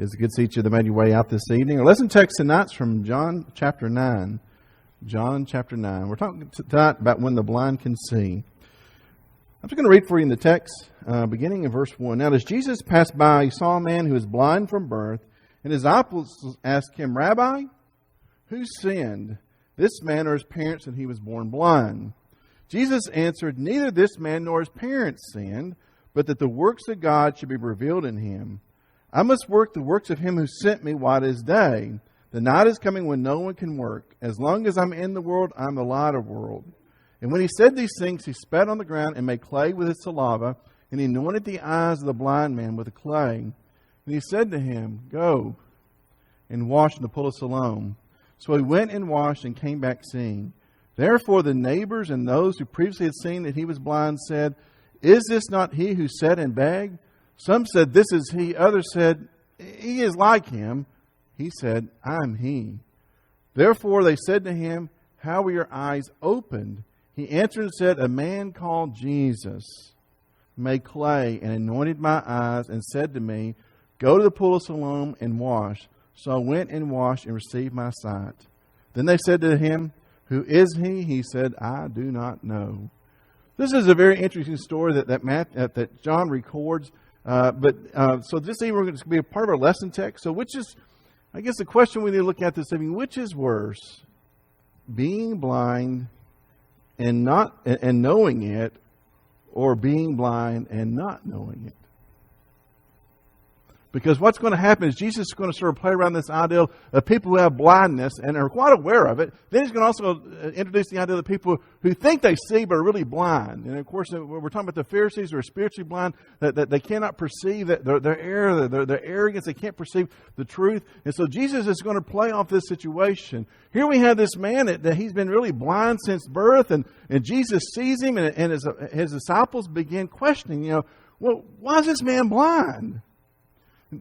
It's good to see you that made your way out this evening. Our lesson text tonight's from John chapter 9. John chapter 9. We're talking tonight about when the blind can see. I'm just going to read for you in the text, beginning in verse 1. Now, as Jesus passed by, he saw a man who was blind from birth, and his disciples asked him, Rabbi, who sinned, this man or his parents, that he was born blind? Jesus answered, neither this man nor his parents sinned, but that the works of God should be revealed in him. I must work the works of him who sent me while it is day. The night is coming when no one can work. As long as I'm in the world, I'm the light of the world. And when he said these things, he spat on the ground and made clay with his saliva, and he anointed the eyes of the blind man with the clay. And he said to him, go and wash in the pool of Siloam. So he went and washed and came back seeing. Therefore the neighbors and those who previously had seen that he was blind said, is this not he who sat and begged? Some said, this is he. Others said, he is like him. He said, I am he. Therefore they said to him, how were your eyes opened? He answered and said, a man called Jesus made clay and anointed my eyes and said to me, go to the pool of Siloam and wash. So I went and washed and received my sight. Then they said to him, who is he? He said, I do not know. This is a very interesting story that John records. So this evening we're going to be a part of our lesson text. So which is, I guess the question we need to look at this evening, which is worse? Being blind and knowing it, or being blind and not knowing it? Because what's going to happen is Jesus is going to sort of play around this idea of people who have blindness and are quite aware of it. Then he's going to also introduce the idea of the people who think they see but are really blind. And of course, we're talking about the Pharisees who are spiritually blind, that they cannot perceive their error, their arrogance. They can't perceive the truth. And so Jesus is going to play off this situation. Here we have this man that he's been really blind since birth, and Jesus sees him, and his disciples begin questioning, well, why is this man blind?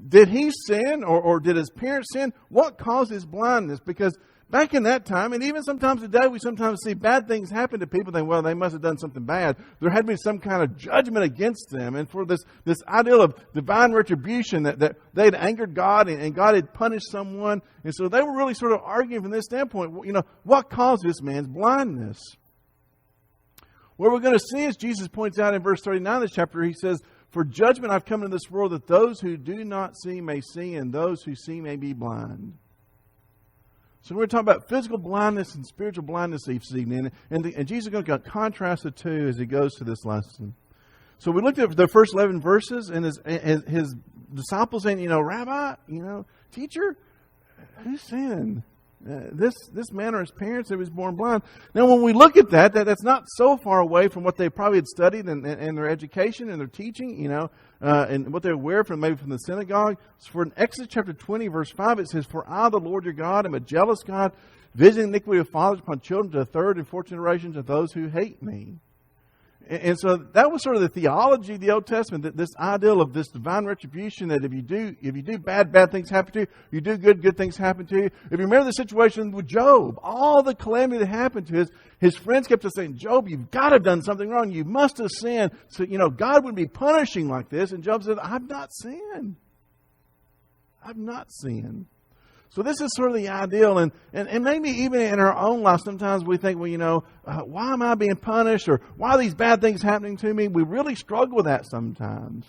Did he sin or did his parents sin? What caused his blindness? Because back in that time, and even sometimes today, we sometimes see bad things happen to people. Think, well, they must have done something bad. There had to be some kind of judgment against them. And for this ideal of divine retribution, that they had angered God and God had punished someone. And so they were really sort of arguing from this standpoint, what caused this man's blindness? What we're going to see, as Jesus points out in verse 39 of this chapter, he says, for judgment I've come into this world, that those who do not see may see, and those who see may be blind. So we're talking about physical blindness and spiritual blindness this evening. And Jesus is going to contrast the two as he goes to this lesson. So we looked at the first 11 verses, and his disciples saying, Rabbi, teacher, who sinned? This man or his parents that was born blind. Now, when we look at that's not so far away from what they probably had studied and their education and their teaching, and what they're aware from maybe from the synagogue. So for in Exodus chapter 20, verse 5, it says, for I, the Lord your God, am a jealous God, visiting iniquity of fathers upon children to the third and fourth generations of those who hate me. And so that was sort of the theology of the Old Testament, that this ideal of this divine retribution, that if you do bad things happen to you. You do good things happen to you. If you remember the situation with Job, all the calamity that happened to his friends kept on saying, Job, you've got to have done something wrong. You must have sinned. So, God would be punishing like this. And Job said, I've not sinned. I've not sinned. So this is sort of the ideal, and maybe even in our own life, sometimes we think, well, why am I being punished, or why are these bad things happening to me? We really struggle with that sometimes.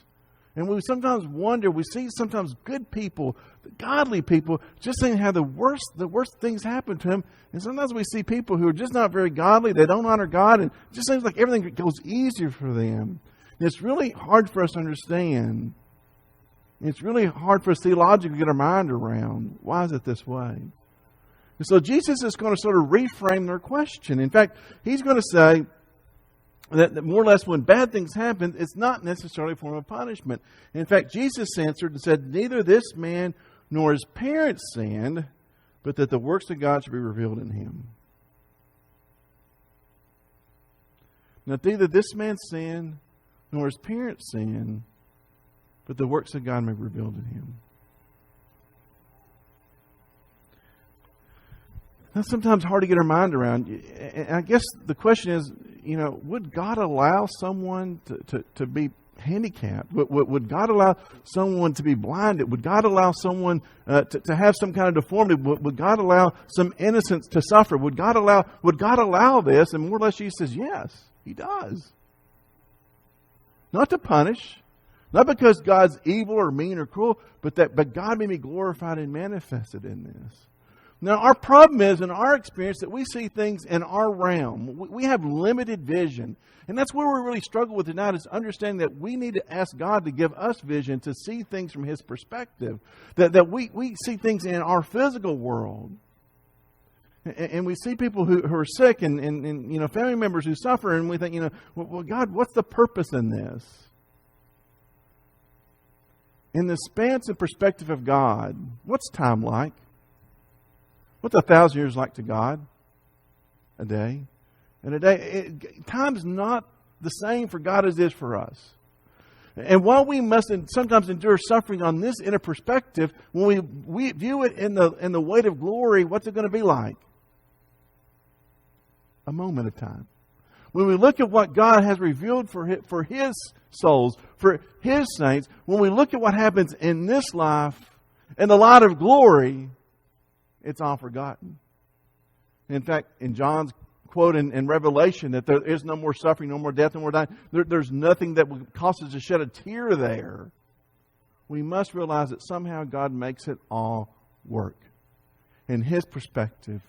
And we sometimes wonder, we see sometimes good people, godly people, just saying how the worst things happen to them. And sometimes we see people who are just not very godly, they don't honor God, and it just seems like everything goes easier for them. And it's really hard for us to understand. It's really hard for us theologically to get our mind around. Why is it this way? And so Jesus is going to sort of reframe their question. In fact, he's going to say that more or less when bad things happen, it's not necessarily a form of punishment. In fact, Jesus answered and said, neither this man nor his parents sinned, but that the works of God should be revealed in him. Now, neither this man sinned nor his parents sinned, but the works of God may be revealed in him. That's sometimes hard to get our mind around. And I guess the question is, would God allow someone to be handicapped? Would God allow someone to be blinded? Would God allow someone to have some kind of deformity? Would God allow some innocence to suffer? Would God allow this? And more or less Jesus says, yes, He does. Not to punish, not because God's evil or mean or cruel, but God may be glorified and manifested in this. Now, our problem is, in our experience, that we see things in our realm. We have limited vision. And that's where we really struggle with tonight, is understanding that we need to ask God to give us vision to see things from His perspective. That we see things in our physical world. And we see people who are sick and family members who suffer, and we think, well, God, what's the purpose in this? In the expansive perspective of God, what's time like? What's 1,000 years like to God? A day. And a day, time's not the same for God as it is for us. And while we must sometimes endure suffering on this inner perspective, when we view it in the weight of glory, what's it going to be like? A moment of time. When we look at what God has revealed for His souls, for His saints, when we look at what happens in this life, in the light of glory, it's all forgotten. In fact, in John's quote in Revelation, that there is no more suffering, no more death, no more dying. There's nothing that would cause us to shed a tear there. We must realize that somehow God makes it all work. In His perspective,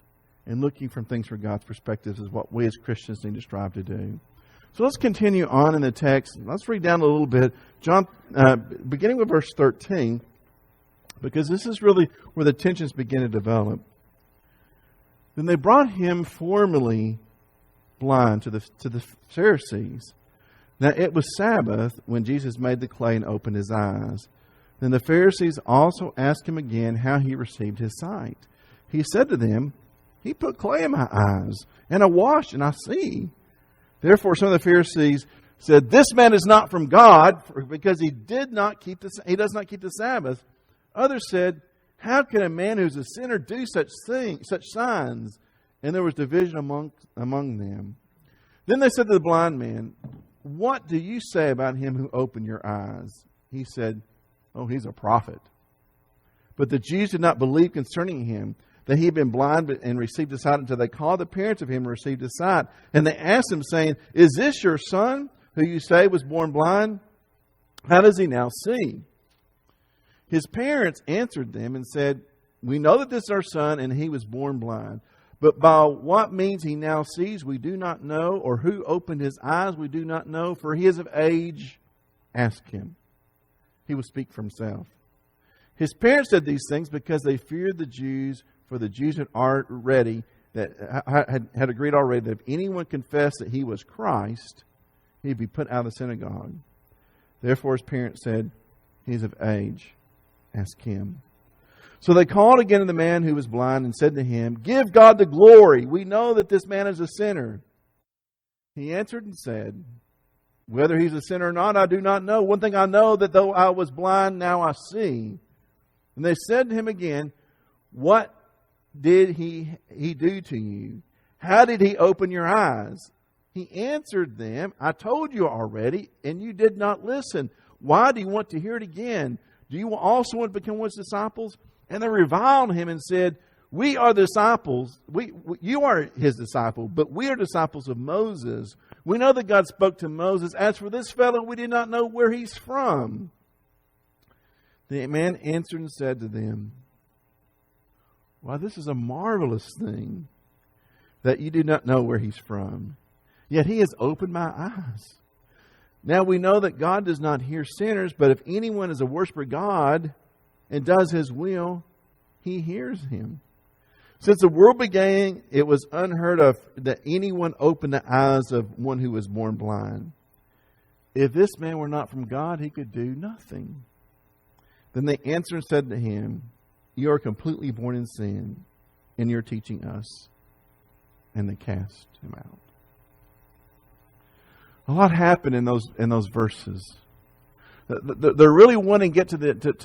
and looking from things from God's perspective is what we as Christians need to strive to do. So let's continue on in the text. Let's read down a little bit. John, beginning with verse 13, because this is really where the tensions begin to develop. Then they brought Him formerly blind to the Pharisees. Now it was Sabbath when Jesus made the clay and opened his eyes. Then the Pharisees also asked Him again how He received his sight. He said to them, He put clay in my eyes, and I washed, and I see. Therefore some of the Pharisees said, This man is not from God, because he does not keep the Sabbath. Others said, How can a man who's a sinner do such signs? And there was division among them. Then they said to the blind man, What do you say about him who opened your eyes? He said, Oh, he's a prophet. But the Jews did not believe concerning him, that he had been blind and received his sight, until they called the parents of him and received his sight. And they asked him, saying, Is this your son, who you say was born blind? How does he now see? His parents answered them and said, We know that this is our son, and he was born blind. But by what means he now sees, we do not know, or who opened his eyes, we do not know, for he is of age. Ask him. He will speak for himself. His parents said these things because they feared the Jews, for the Jews had agreed already that if anyone confessed that he was Christ, he'd be put out of the synagogue. Therefore his parents said, He is of age. Ask him. So they called again to the man who was blind and said to him, Give God the glory. We know that this man is a sinner. He answered and said, Whether he's a sinner or not, I do not know. One thing I know, that though I was blind, now I see. And they said to him again, What did he do to you? How did he open your eyes? He answered them, I told you already, and you did not listen. Why do you want to hear it again? Do you also want to become one of his disciples? And they reviled him and said, We are disciples. You are his disciple, but we are disciples of Moses. We know that God spoke to Moses. As for this fellow, we did not know where he's from. The man answered and said to them, Why, this is a marvelous thing, that you do not know where he's from. Yet he has opened my eyes. Now we know that God does not hear sinners, but if anyone is a worshiper of God and does his will, he hears him. Since the world began, it was unheard of that anyone opened the eyes of one who was born blind. If this man were not from God, he could do nothing. Then they answered and said to him, You are completely born in sin, and you're teaching us. And they cast him out. A lot happened in those verses. They're really wanting to get to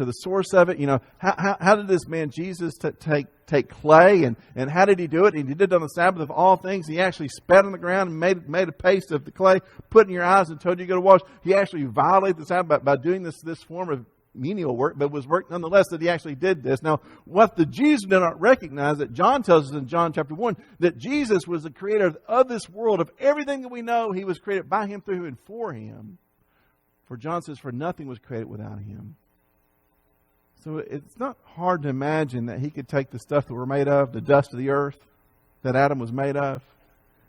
the source of it. You know, how did this man Jesus take clay, and how did he do it? He did it on the Sabbath of all things. He actually spat on the ground and made a paste of the clay, put in your eyes, and told you to go to wash. He actually violated the Sabbath by doing this form of menial work, but was work nonetheless that he actually did this. Now, what the Jews did not recognize, that John tells us in John chapter 1, that Jesus was the creator of this world, of everything that we know. He was created by him, through him, and for him. For John says, for nothing was created without him. So it's not hard to imagine that he could take the stuff that we're made of, the dust of the earth that Adam was made of,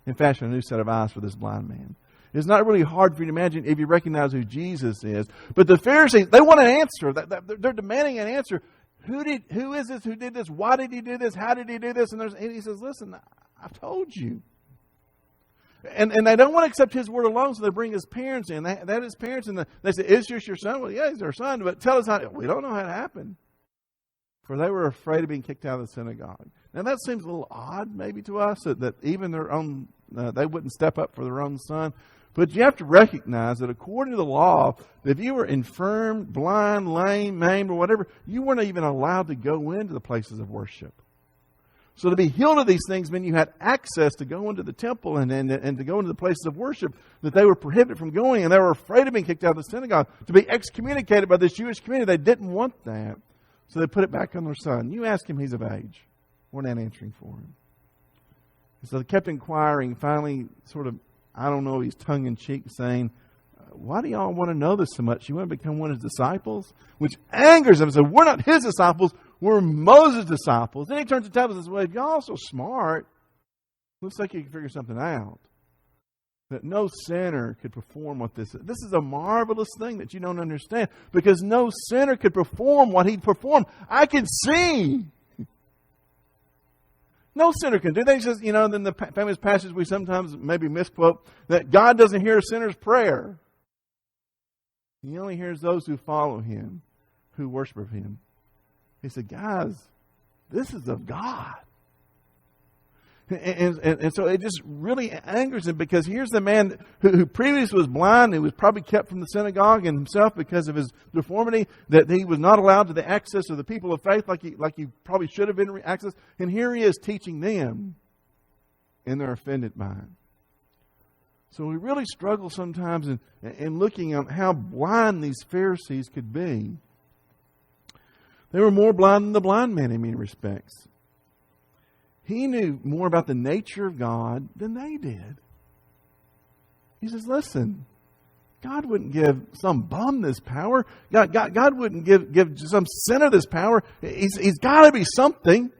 and fashion a new set of eyes for this blind man. It's not really hard for you to imagine if you recognize who Jesus is. But the Pharisees, they want an answer. They're demanding an answer. Who is this? Who did this? Why did he do this? How did he do this? And he says, listen, I've told you. And they don't want to accept his word alone, so they bring his parents in. That his parents, and they say, is this your son? Well, yeah, he's our son. But tell us how. We don't know how it happened. For they were afraid of being kicked out of the synagogue. Now that seems a little odd maybe to us, that even their own, they wouldn't step up for their own son. But you have to recognize that according to the law, if you were infirm, blind, lame, maimed, or whatever, you weren't even allowed to go into the places of worship. So to be healed of these things meant you had access to go into the temple and to go into the places of worship that they were prohibited from going, and they were afraid of being kicked out of the synagogue, to be excommunicated by this Jewish community. They didn't want that. So they put it back on their son. You ask him, he's of age. We're not answering for him. And so they kept inquiring, finally sort of, I don't know, he's tongue-in-cheek saying, why do y'all want to know this so much? You want to become one of his disciples? Which angers them. So we're not his disciples. We're Moses' disciples. Then he turns to the and says, well, if y'all are so smart, looks like you can figure something out. That no sinner could perform what this is. This is a marvelous thing that you don't understand. Because no sinner could perform what he performed. I can see. No sinner can do that. He says, you know, then the famous passage we sometimes maybe misquote, that God doesn't hear a sinner's prayer. He only hears those who follow him, who worship him. He said, guys, this is of God. And so it just really angers him, because here's the man who previously was blind, who was probably kept from the synagogue and himself because of his deformity, that he was not allowed to the access of the people of faith like he probably should have been accessed. And here he is teaching them, and they're offended by him. So we really struggle sometimes in looking at how blind these Pharisees could be. They were more blind than the blind man in many respects. He knew more about the nature of God than they did. He says, listen, God wouldn't give some bum this power. God wouldn't give some sinner this power. He's got to be something.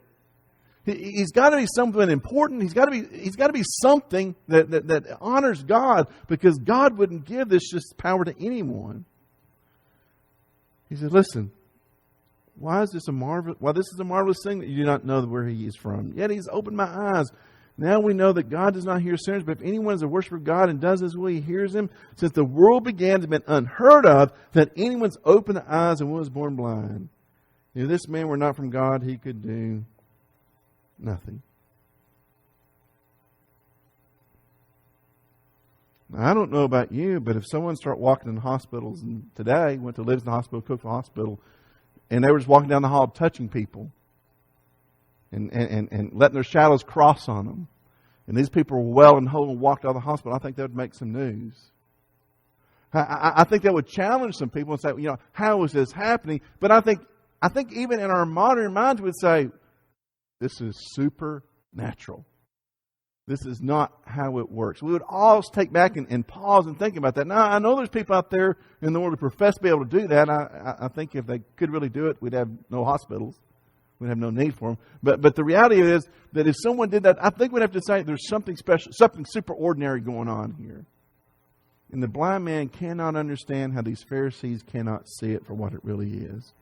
He's got to be something important. He's got to be something that honors God, because God wouldn't give this just power to anyone. He said, listen, why is this a marvelous thing that you do not know where he is from? Yet he's opened my eyes. Now we know that God does not hear sinners, but if anyone is a worshiper of God and does his will, he hears him. Since the world began, it's been unheard of that anyone's opened the eyes of one who was born blind. If this man were not from God, he could do nothing. Now, I don't know about you, but if someone started walking in hospitals, and today went to live in the hospital, cook for the hospital, and they were just walking down the hall touching people and letting their shadows cross on them, and these people were well and whole and walked out of the hospital, I think that would make some news. I think that would challenge some people and say, you know, how is this happening? But I think even in our modern minds we'd say, this is supernatural. This is not how it works. We would all take back and pause and think about that. Now, I know there's people out there in the world who profess to be able to do that. I think if they could really do it, we'd have no hospitals. We'd have no need for them. But the reality is that if someone did that, I think we'd have to say there's something special, something super ordinary going on here. And the blind man cannot understand how these Pharisees cannot see it for what it really is.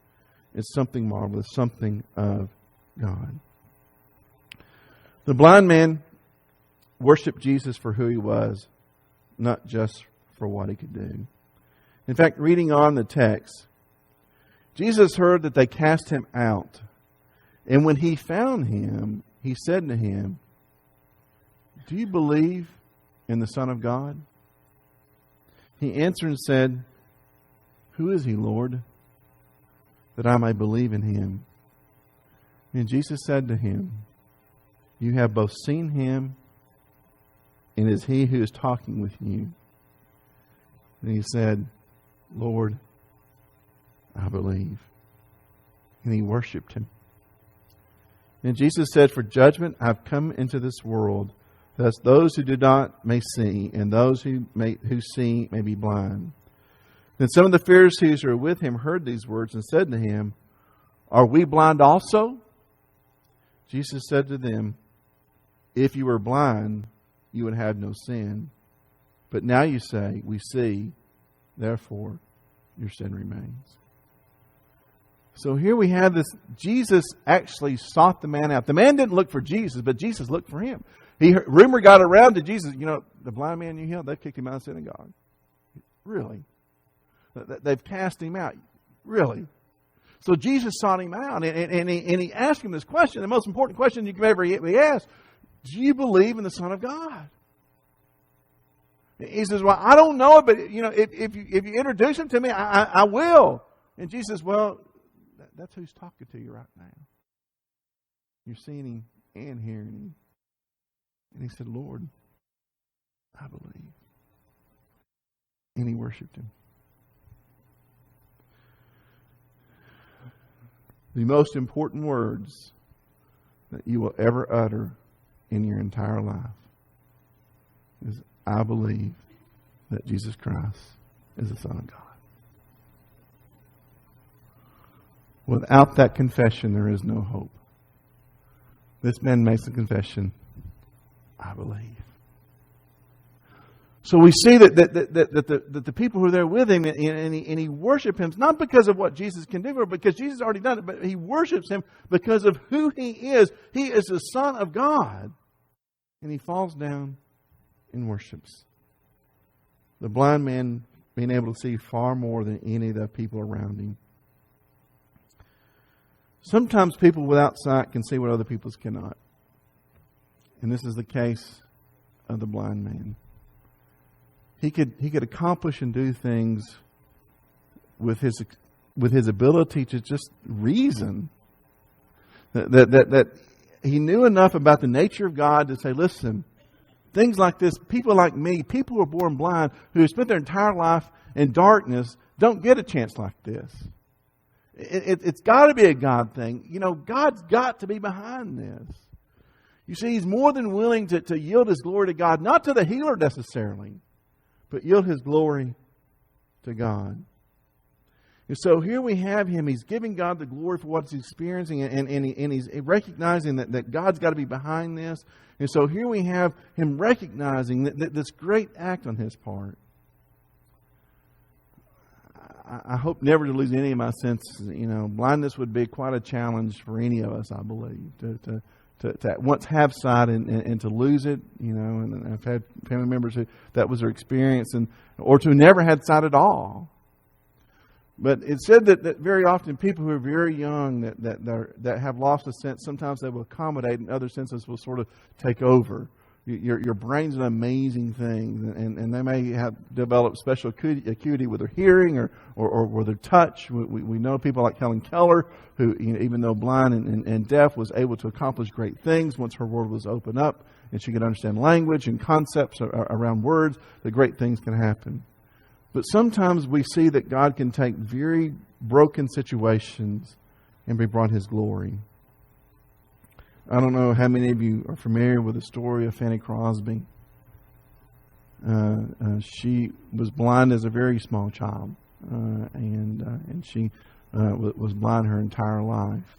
It's something marvelous, something of God. The blind man worshiped Jesus for who he was, not just for what he could do. In fact, reading on the text, Jesus heard that they cast him out. And when he found him, he said to him, do you believe in the Son of God? He answered and said, "Who is he, Lord, that I may believe in him?" And Jesus said to him, "You have both seen him, and it is he who is talking with you." And he said, "Lord, I believe." And he worshipped him. And Jesus said, "For judgment I have come into this world, thus those who do not may see, and those who see may be blind." Then some of the Pharisees who were with him heard these words and said to him, "Are we blind also?" Jesus said to them, "If you were blind, you would have no sin. But now you say, 'We see,' therefore your sin remains." So here we have this. Jesus actually sought the man out. The man didn't look for Jesus, but Jesus looked for him. Rumor got around to Jesus, the blind man you healed, they kicked him out of the synagogue. Really? They've cast him out. Really? So Jesus sought him out, and he asked him this question, the most important question you can ever be asked: do you believe in the Son of God? He says, "Well, I don't know it, but if you introduce him to me, I will." And Jesus says, "Well, that's who's talking to you right now. You're seeing him and hearing him." And he said, "Lord, I believe." And he worshipped him. The most important words that you will ever utter in your entire life is, "I believe that Jesus Christ is the Son of God." Without that confession, there is no hope. This man makes the confession, "I believe." So we see that the people who are there with him, and he worships him, not because of what Jesus can do, or because Jesus already done it, but he worships him because of who he is. He is the Son of God. And he falls down and worships. The blind man being able to see far more than any of the people around him. Sometimes people without sight can see what other people cannot. And this is the case of the blind man. He could accomplish and do things with his ability to just reason. That he knew enough about the nature of God to say, "Listen, things like this, people like me, people who are born blind, who have spent their entire life in darkness, don't get a chance like this. It's got to be a God thing. God's got to be behind this." You see, he's more than willing to yield his glory to God, not to the healer necessarily, but yield his glory to God. And so here we have him. He's giving God the glory for what he's experiencing, and he's recognizing that God's got to be behind this. And so here we have him recognizing that this great act on his part. I hope never to lose any of my senses. Blindness would be quite a challenge for any of us, I believe, to once have sight and to lose it. And I've had family members who that was their experience, or to never had sight at all. But it's said that very often people who are very young that have lost a sense, sometimes they will accommodate, and other senses will sort of take over. Your brain's an amazing thing, and they may have developed special acuity with their hearing or with their touch. We know people like Helen Keller, who, even though blind and deaf, was able to accomplish great things once her world was opened up and she could understand language and concepts around words. The great things can happen. But sometimes we see that God can take very broken situations and be brought His glory. I don't know how many of you are familiar with the story of Fanny Crosby. She was blind as a very small child, and she was blind her entire life.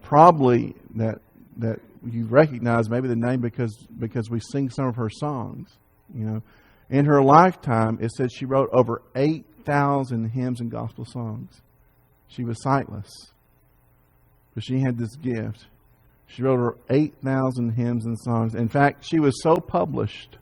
Probably that you recognize maybe the name because we sing some of her songs. In her lifetime, it says she wrote over 8,000 hymns and gospel songs. She was sightless, but she had this gift. She wrote over 8,000 hymns and songs. In fact, she was so published,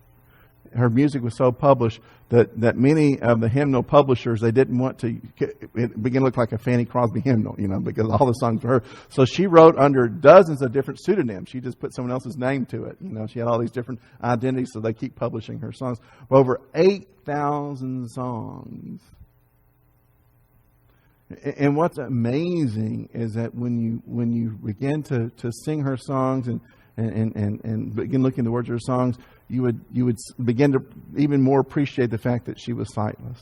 her music was so published that many of the hymnal publishers, they didn't want to, it began to look like a Fanny Crosby hymnal, because all the songs were her. So she wrote under dozens of different pseudonyms. She just put someone else's name to it. She had all these different identities, so they keep publishing her songs. Over 8,000 songs. And what's amazing is that when you begin to sing her songs and begin looking at the words of her songs, you would begin to even more appreciate the fact that she was sightless.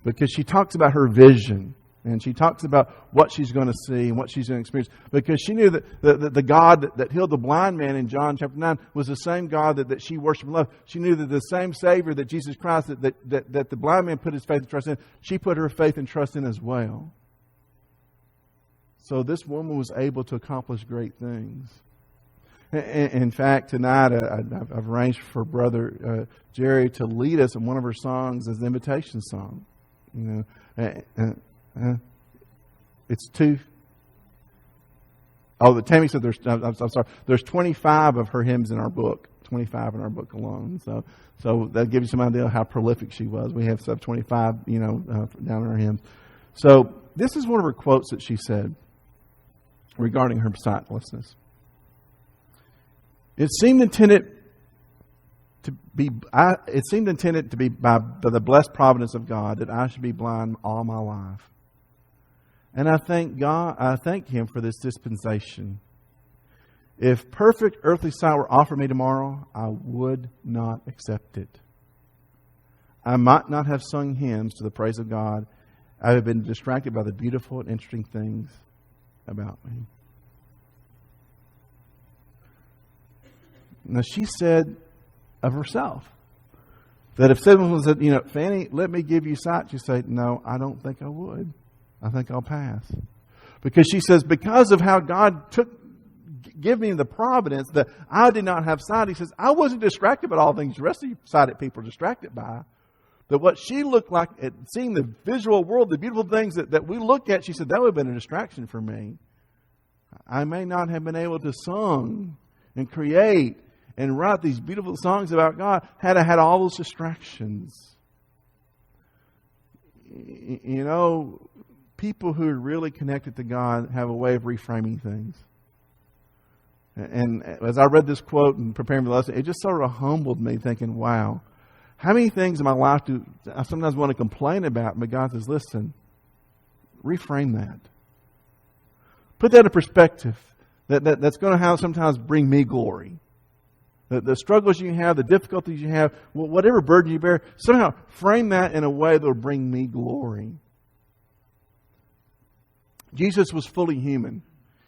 Because she talks about her vision, and she talks about what she's going to see and what she's going to experience. Because she knew that the God that healed the blind man in John chapter 9 was the same God that she worshiped and loved. She knew that the same Savior that Jesus Christ, that the blind man put his faith and trust in, she put her faith and trust in as well. So this woman was able to accomplish great things. In fact, tonight I've arranged for Brother Jerry to lead us in one of her songs as the invitation song. You know, it's two. Oh, Tammy said I'm sorry. There's 25 of her hymns in our book. 25 in our book alone. So that gives you some idea of how prolific she was. We have sub 25, down in our hymns. So this is one of her quotes that she said regarding her sightlessness. It seemed intended to be by the blessed providence of God that I should be blind all my life. And I thank Him for this dispensation. If perfect earthly sight were offered me tomorrow, I would not accept it. I might not have sung hymns to the praise of God. I have been distracted by the beautiful and interesting things about me. Now she said of herself that if someone said, Fanny, let me give you sight, she'd say, no, I don't think I would. I think I'll pass. Because she says, because of how God give me the providence that I did not have sight, He says, I wasn't distracted by all things the rest of you sighted people are distracted by. That what she looked like at seeing the visual world, the beautiful things that we look at, she said, that would have been a distraction for me. I may not have been able to sing and create and write these beautiful songs about God had I had all those distractions. People who are really connected to God have a way of reframing things. And as I read this quote and preparing for the lesson, it just sort of humbled me, thinking, wow, how many things in my life do I sometimes want to complain about? But God says, listen, reframe that. Put that in perspective. That's going to sometimes bring me glory. The struggles you have, the difficulties you have, whatever burden you bear, somehow frame that in a way that will bring me glory. Jesus was fully human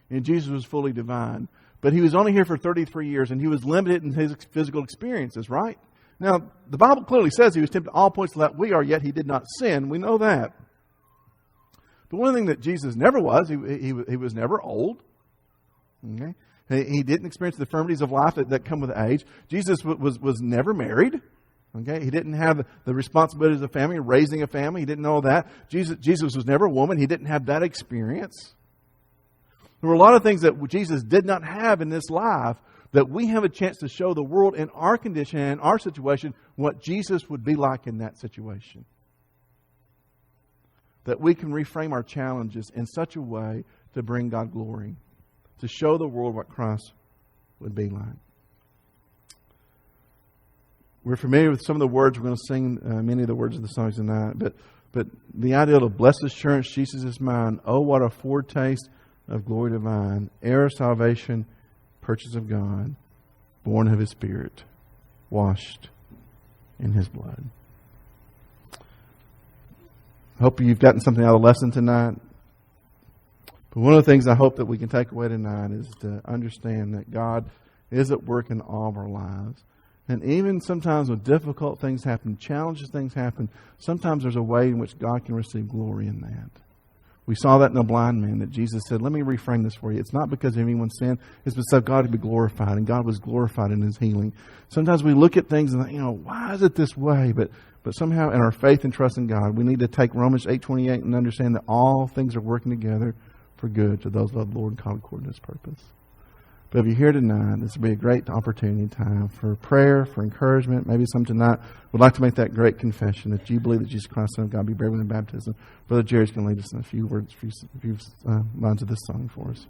and Jesus was fully divine. But He was only here for 33 years and He was limited in His physical experiences, right? Now, the Bible clearly says He was tempted at all points like we are, yet He did not sin. We know that. But one thing that Jesus never was, He was never old. Okay? He didn't experience the infirmities of life that come with age. Jesus was never married. Okay, He didn't have the responsibilities of family, raising a family. He didn't know that. Jesus was never a woman. He didn't have that experience. There were a lot of things that Jesus did not have in this life that we have a chance to show the world in our condition and in our situation what Jesus would be like in that situation. That we can reframe our challenges in such a way to bring God glory, to show the world what Christ would be like. We're familiar with some of the words. We're going to sing many of the words of the songs tonight. But the idea of blessed assurance, Jesus is mine. Oh, what a foretaste of glory divine. Heir of salvation, purchase of God, born of His Spirit, washed in His blood. I hope you've gotten something out of the lesson tonight. But one of the things I hope that we can take away tonight is to understand that God is at work in all of our lives. And even sometimes when difficult things happen, challenging things happen, sometimes there's a way in which God can receive glory in that. We saw that in the blind man, that Jesus said, let me reframe this for you. It's not because of anyone's sin. It's because God to be glorified. And God was glorified in His healing. Sometimes we look at things and think, why is it this way? But somehow in our faith and trust in God, we need to take Romans 8:28 and understand that all things are working together for good to those who love the Lord and called according to His purpose. But if you're here tonight, this will be a great opportunity time for prayer, for encouragement. Maybe some tonight would like to make that great confession that you believe that Jesus Christ, Son of God, be buried in baptism. Brother Jerry's going to lead us in a few words, a few lines of this song for us.